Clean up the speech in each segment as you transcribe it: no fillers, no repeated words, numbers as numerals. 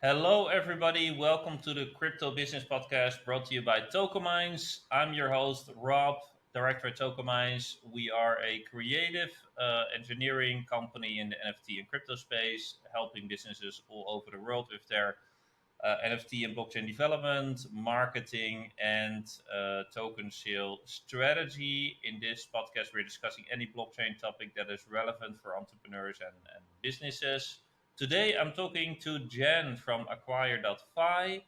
Hello, everybody. Welcome to the Crypto Business Podcast brought to you by TokenMinds. I'm your host, Rob, director at TokenMinds. We are a creative engineering company in the NFT and crypto space, helping businesses all over the world with their NFT and blockchain development, marketing, and token sale strategy. In this podcast, we're discussing any blockchain topic that is relevant for entrepreneurs and businesses. Today, I'm talking to Jen from Acquire.Fi.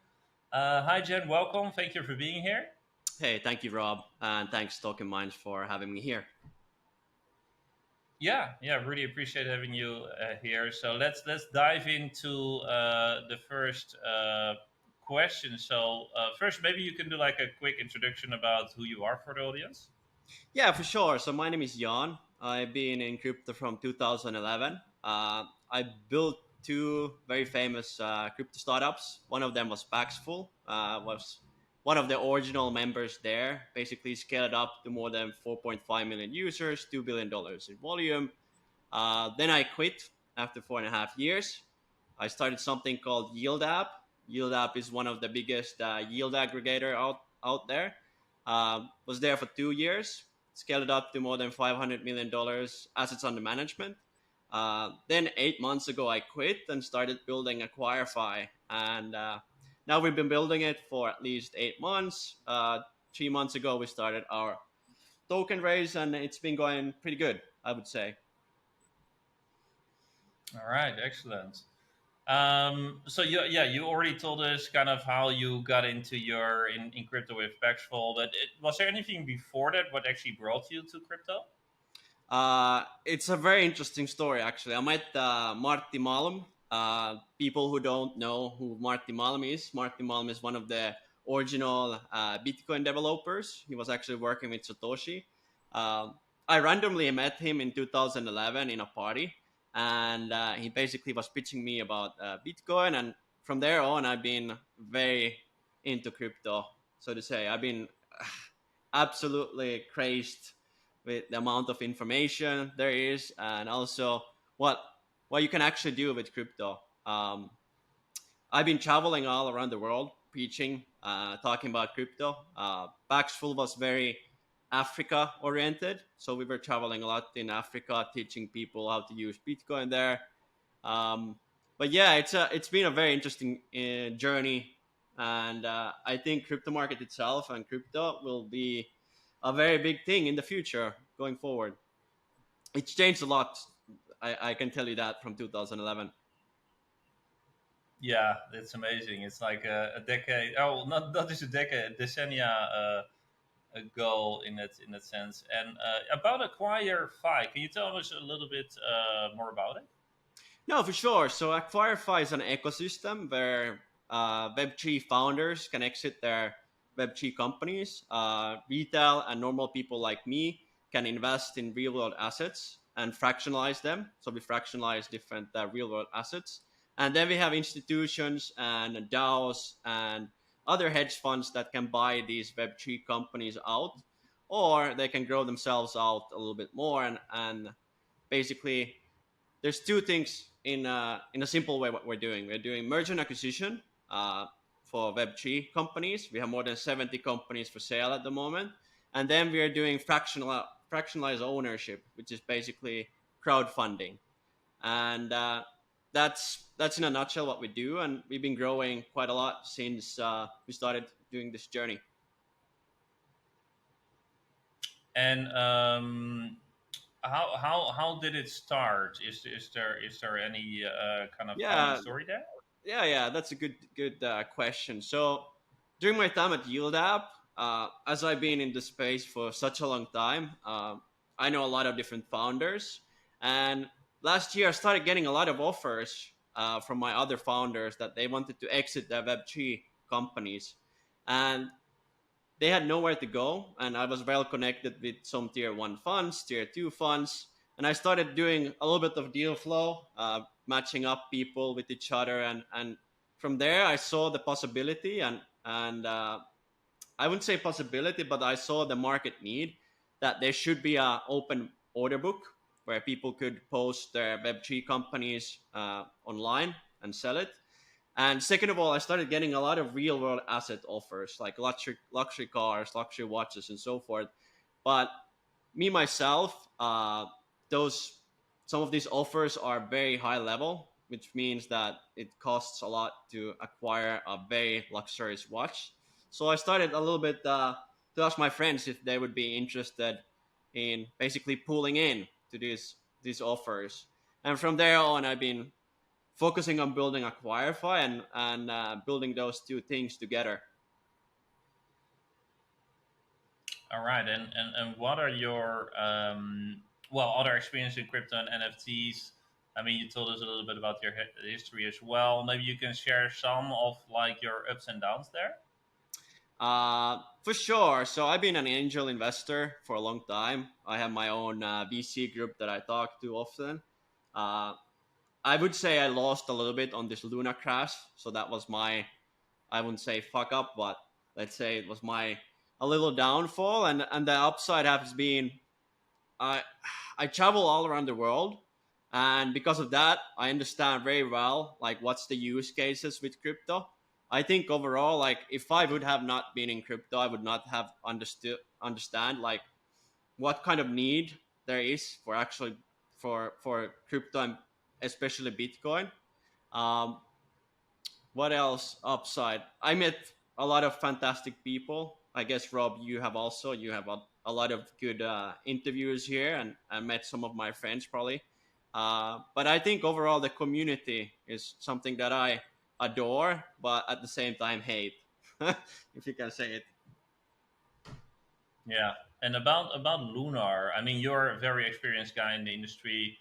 Hi, Jen. Welcome. Thank you for being here. Hey, thank you, Rob, and thanks TokenMinds for having me here. Yeah, really appreciate having you here. So let's dive into the first question. So first, maybe you can do like a quick introduction about who you are for the audience. Yeah, for sure. So my name is Jan. I've been in crypto from 2011. I built two very famous crypto startups. One of them was Paxful. Was one of the original members there. Basically scaled up to more than 4.5 million users, $2 billion in volume. Then I quit after 4.5 years. I started something called Yield App. Yield App is one of the biggest yield aggregator out there. Was there for 2 years, scaled it up to more than $500 million assets under management. Then 8 months ago, I quit and started building Acquire.Fi. And now we've been building it for at least 8 months. 3 months ago, we started our token raise, and it's been going pretty good, I would say. All right, excellent. So you already told us kind of how you got into your in crypto with Paxful. But was there anything before that what actually brought you to crypto? It's a very interesting story, actually. I met Marty Malm. People who don't know who Marty Malm is one of the original Bitcoin developers. He was actually working with Satoshi. Um I randomly met him in 2011 in a party, and he basically was pitching me about Bitcoin. And from there on, I've been very into crypto, so to say. I've been absolutely crazed with the amount of information there is, and also what what you can actually do with crypto. I've been traveling all around the world preaching, talking about crypto. Paxful was very Africa oriented, so we were traveling a lot in Africa, teaching people how to use Bitcoin there. Um, but yeah, it's been a very interesting journey, and I think crypto market itself and crypto will be a very big thing in the future going forward. It's changed a lot. I can tell you that from 2011. Yeah, it's amazing. It's like a decade. Oh, not just a decade, a decennia ago in that sense. And about Acquire.Fi, can you tell us a little bit more about it? No, for sure. So Acquire.Fi is an ecosystem where Web3 founders can exit their Web3 companies. Retail and normal people like me can invest in real world assets and fractionalize them. So we fractionalize different real world assets. And then we have institutions and DAOs and other hedge funds that can buy these Web3 companies out, or they can grow themselves out a little bit more. And basically, there's two things in a simple way what we're doing. We're doing merger and acquisition for Web3 companies. We have more than 70 companies for sale at the moment. And then we are doing fractionalized ownership, which is basically crowdfunding. And that's in a nutshell what we do. And we've been growing quite a lot since we started doing this journey. And how did it start? Is there any kind of founding Yeah, story there? yeah. That's a good question. So during my time at Yield App, as I've been in the space for such a long time, I know a lot of different founders. And last year, I started getting a lot of offers from my other founders that they wanted to exit their Web3 companies. And they had nowhere to go. And I was well connected with some tier one funds, tier two funds. And I started doing a little bit of deal flow, matching up people with each other. And from there, I saw the possibility and I wouldn't say possibility, but I saw the market need that there should be an open order book where people could post their Web3 companies online and sell it. And second of all, I started getting a lot of real world asset offers, like luxury cars, luxury watches, and so forth. But me myself, those some of these offers are very high level, which means that it costs a lot to acquire a very luxurious watch. So I started a little bit to ask my friends if they would be interested in basically pulling in to these offers. And from there on, I've been focusing on building Acquire.Fi and building those two things together. All right, and what are your well other experience in crypto and NFTs? I mean, you told us a little bit about your history as well. Maybe you can share some of like your ups and downs there. For sure. So I've been an angel investor for a long time. I have my own VC group that I talk to often. Uh, I would say I lost a little bit on this Luna crash. So that was my, I wouldn't say fuck up, but let's say it was my a little downfall. And the upside has been I I travel all around the world, and because of that, I understand very well like what's the use cases with crypto. I think overall, like if I would have not been in crypto, I would not have understand like what kind of need there is for actually for crypto and especially Bitcoin. Um, what else upside? I met a lot of fantastic people. I guess Rob, you have a lot of good interviews here, and I met some of my friends probably. But I think overall the community is something that I adore, but at the same time hate, if you can say it. Yeah, and about Lunar, I mean, you're a very experienced guy in the industry.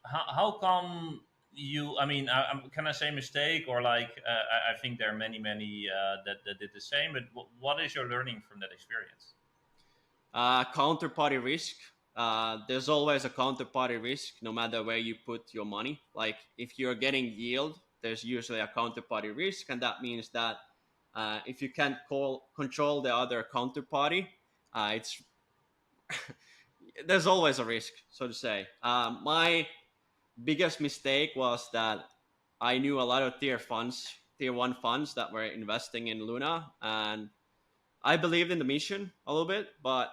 How come you? I mean, can I say mistake or like I think there are many that did the same. But what is your learning from that experience? Counterparty risk. There's always a counterparty risk, no matter where you put your money. Like if you're getting yield, there's usually a counterparty risk, and that means that if you can't control the other counterparty, it's there's always a risk, so to say. My biggest mistake was that I knew a lot of tier one funds that were investing in Luna, and I believed in the mission a little bit, but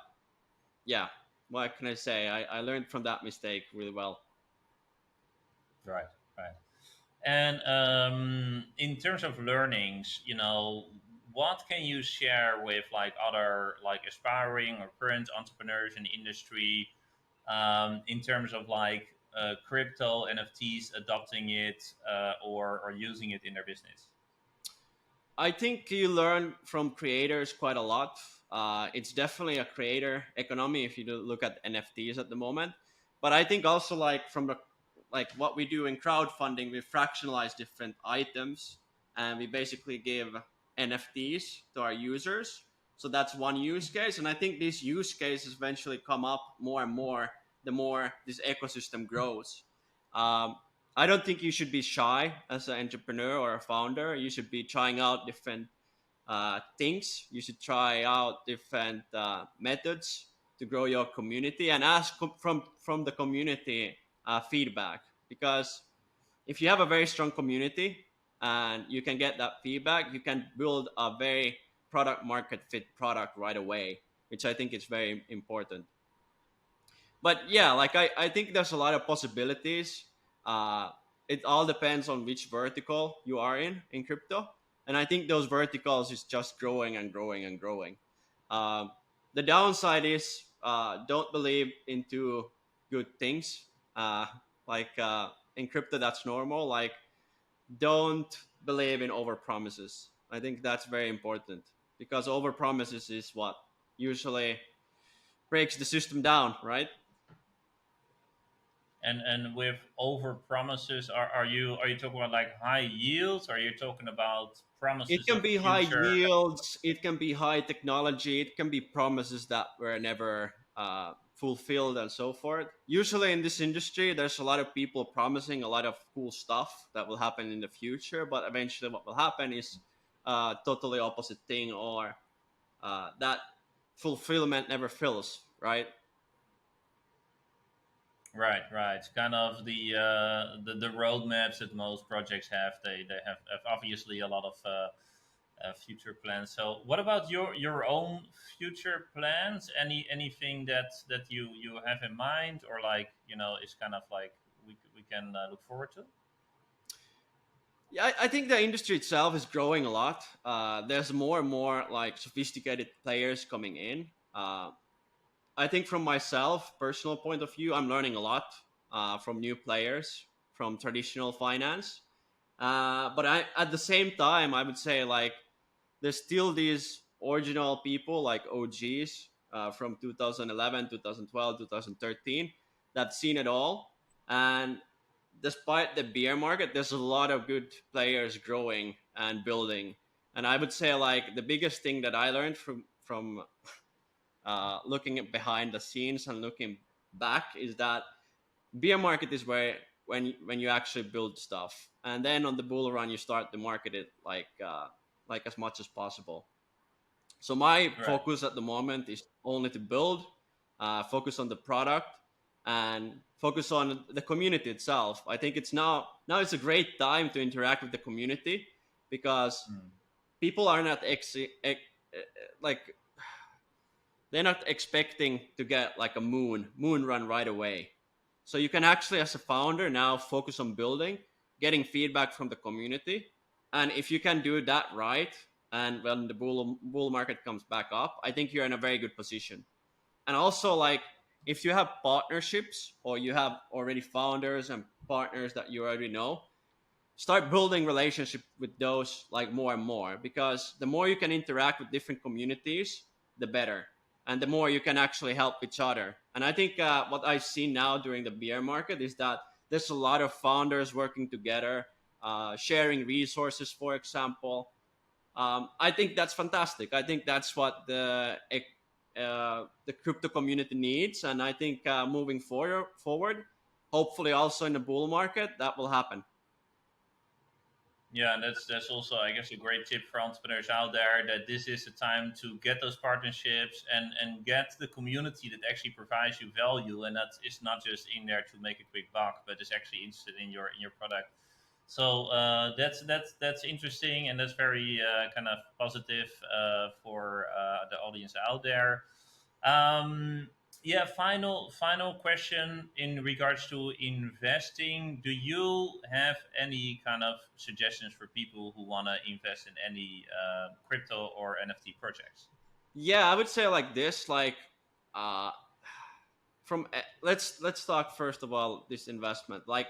yeah, what can I say? I learned from that mistake really well. Right, right. And in terms of learnings, what can you share with like other like aspiring or current entrepreneurs in the industry in terms of like crypto NFTs, adopting it or using it in their business? I think you learn from creators quite a lot. It's definitely a creator economy if you look at NFTs at the moment. But I think also like from the like what we do in crowdfunding, we fractionalize different items and we basically give NFTs to our users. So that's one use case, and I think these use cases eventually come up more and more the more this ecosystem grows. Um, I don't think you should be shy as an entrepreneur or a founder. You should be trying out different things. You should try out different methods to grow your community and ask from the community feedback. Because if you have a very strong community and you can get that feedback, you can build a very product market fit product right away, which I think is very important. But yeah, like I think there's a lot of possibilities. uh it all depends on which vertical you are in crypto, and I think those verticals is just growing and growing and growing. The downside is don't believe into good things. uh in crypto that's normal. Like don't believe in over promises. I think that's very important, because over promises is what usually breaks the system down, right? And with over promises, are you talking about like high yields? Are you talking about It promises can of be high future? yields, it can be high technology, it can be promises that were never fulfilled, and so forth. Usually in this industry, there's a lot of people promising a lot of cool stuff that will happen in the future, but eventually, what will happen is totally opposite thing, or that fulfillment never fills, right? Right, right. Kind of the roadmaps that most projects have. They have obviously a lot of future plans. So, what about your own future plans? Anything that you have in mind, or like is kind of like we can look forward to? Yeah, I think the industry itself is growing a lot. There's more and more like sophisticated players coming in. I think from myself, personal point of view, I'm learning a lot from new players from traditional finance. But at the same time, I would say like there's still these original people like OGs from 2011, 2012, 2013 that's seen it all. And despite the beer market, there's a lot of good players growing and building. And I would say like the biggest thing that I learned from looking at behind the scenes and looking back is that beer market is where when you actually build stuff, and then on the bull run you start to market it like as much as possible. So my Right. focus at the moment is only to build, focus on the product, and focus on the community itself. I think now it's a great time to interact with the community because Mm. people are not like they're not expecting to get like a moon run right away. So you can actually, as a founder, now focus on building, getting feedback from the community, and if you can do that right, and when the bull market comes back up, I think you're in a very good position. And also, like if you have partnerships or you have already founders and partners that you already know, start building relationship with those like more and more, because the more you can interact with different communities, the better, and the more you can actually help each other. And I think what I've seen now during the beer market is that there's a lot of founders working together, sharing resources, for example. I think that's fantastic. I think that's what the crypto community needs, and I think moving forward, hopefully also in the bull market, that will happen. Yeah, and that's also, I guess, a great tip for entrepreneurs out there, that this is the time to get those partnerships and get the community that actually provides you value, and that is not just in there to make a quick buck, but is actually interested in your product. So that's interesting, and that's very kind of positive for the audience out there. Yeah, final question in regards to investing. Do you have any kind of suggestions for people who want to invest in any crypto or NFT projects? Yeah, I would say like this, like uh let's talk first of all this investment. Like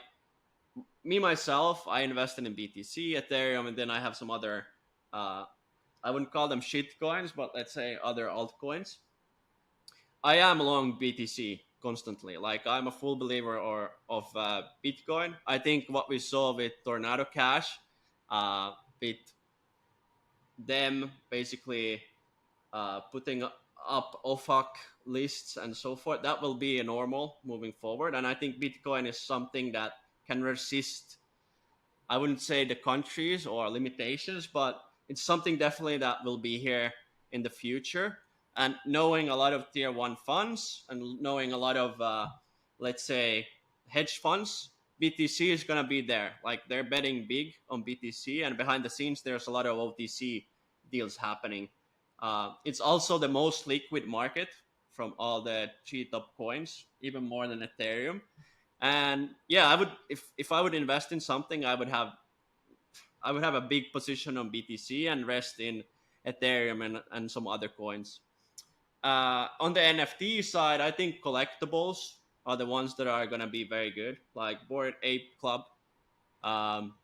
me myself, I invested in BTC, Ethereum, and then I have some other uh I wouldn't call them shit coins, but let's say other altcoins. I am along BTC constantly. Like I'm a full believer of Bitcoin. I think what we saw with Tornado Cash, with them basically putting up OFAC lists and so forth, that will be a normal moving forward. And I think Bitcoin is something that can resist, I wouldn't say the countries or limitations, but it's something definitely that will be here in the future. And knowing a lot of tier one funds and knowing a lot of, let's say, hedge funds, BTC is going to be there. Like they're betting big on BTC, and behind the scenes, there's a lot of OTC deals happening. It's also the most liquid market from all the three top coins, even more than Ethereum. And yeah, I would, if I would invest in something, I would have a big position on BTC and rest in Ethereum and some other coins. On the NFT side, I think collectibles are the ones that are gonna be very good, like Bored Ape Club. Um,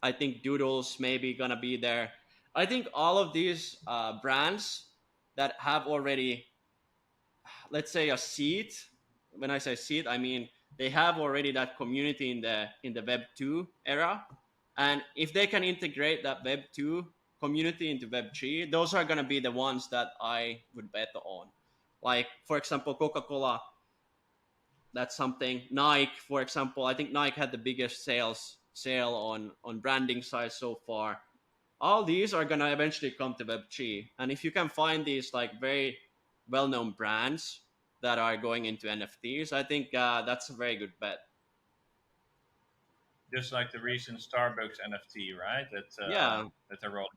I think Doodles maybe gonna be there. I think all of these brands that have already, let's say, a seat. When I say seat, I mean they have already that community in the Web 2 era, and if they can integrate that Web 2 community into Web 3, those are going to be the ones that I would bet on. Like for example, Coca-Cola. That's something. Nike, for example, I think Nike had the biggest sale on branding side so far. All these are gonna eventually come to Web3, and if you can find these like very well-known brands, that are going into NFTs. I think that's a very good bet. Just like the recent Starbucks NFT, right? Yeah. That they're rolling.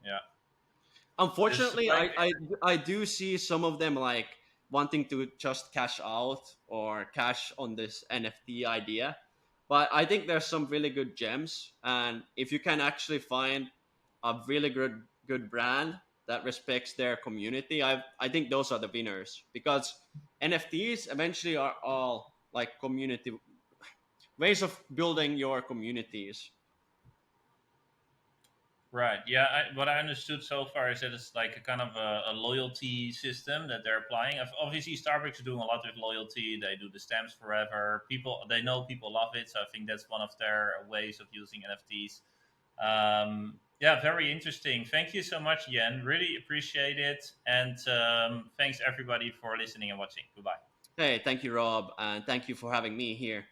Yeah, it's Unfortunately, like I do see some of them like wanting to just cash out or cash on this NFT idea. But I think there's some really good gems, and if you can actually find a really good brand that respects their community, I think those are the winners, because NFTs eventually are all like community ways of building your communities. right. Yeah, what I understood so far is that it's like a kind of a loyalty system that they're applying. Obviously, Starbucks is doing a lot with loyalty. They do the stamps forever. They know people love it. So I think that's one of their ways of using NFTs. Yeah, very interesting. Thank you so much, Yen. Really appreciate it. And thanks everybody for listening and watching. Goodbye. Hey, thank you, Rob, and thank you for having me here.